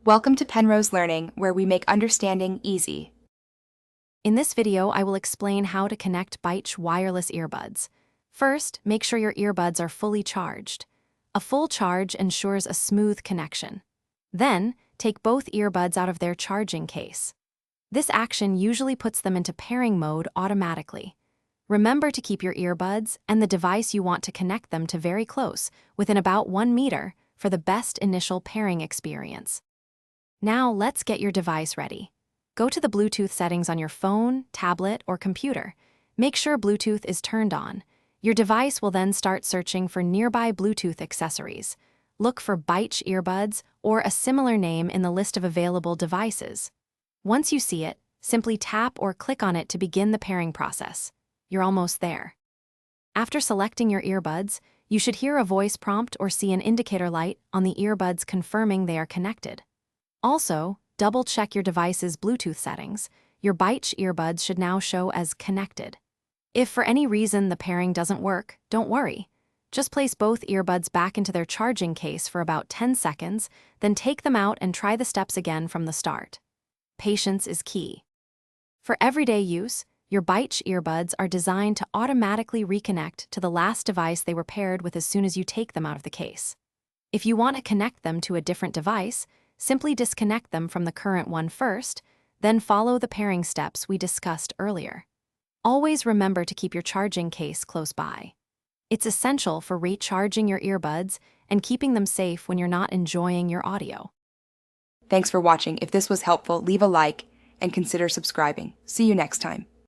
Welcome to Penrose Learning, where we make understanding easy. In this video, I will explain how to connect Bytech wireless earbuds. First, make sure your earbuds are fully charged. A full charge ensures a smooth connection. Then, take both earbuds out of their charging case. This action usually puts them into pairing mode automatically. Remember to keep your earbuds and the device you want to connect them to very close, within about 1 meter, for the best initial pairing experience. Now let's get your device ready. Go to the Bluetooth settings on your phone, tablet, or computer. Make sure Bluetooth is turned on. Your device will then start searching for nearby Bluetooth accessories. Look for Bytech earbuds or a similar name in the list of available devices. Once you see it, simply tap or click on it to begin the pairing process. You're almost there. After selecting your earbuds, you should hear a voice prompt or see an indicator light on the earbuds confirming they are connected. Also, double-check your device's Bluetooth settings. Your Bytech earbuds should now show as connected. If for any reason the pairing doesn't work, don't worry. Just place both earbuds back into their charging case for about 10 seconds, then take them out and try the steps again from the start. Patience is key. For everyday use, your Bytech earbuds are designed to automatically reconnect to the last device they were paired with as soon as you take them out of the case. If you want to connect them to a different device, simply disconnect them from the current one first, then follow the pairing steps we discussed earlier. Always remember to keep your charging case close by. It's essential for recharging your earbuds and keeping them safe when you're not enjoying your audio. Thanks for watching. If this was helpful, leave a like and consider subscribing. See you next time.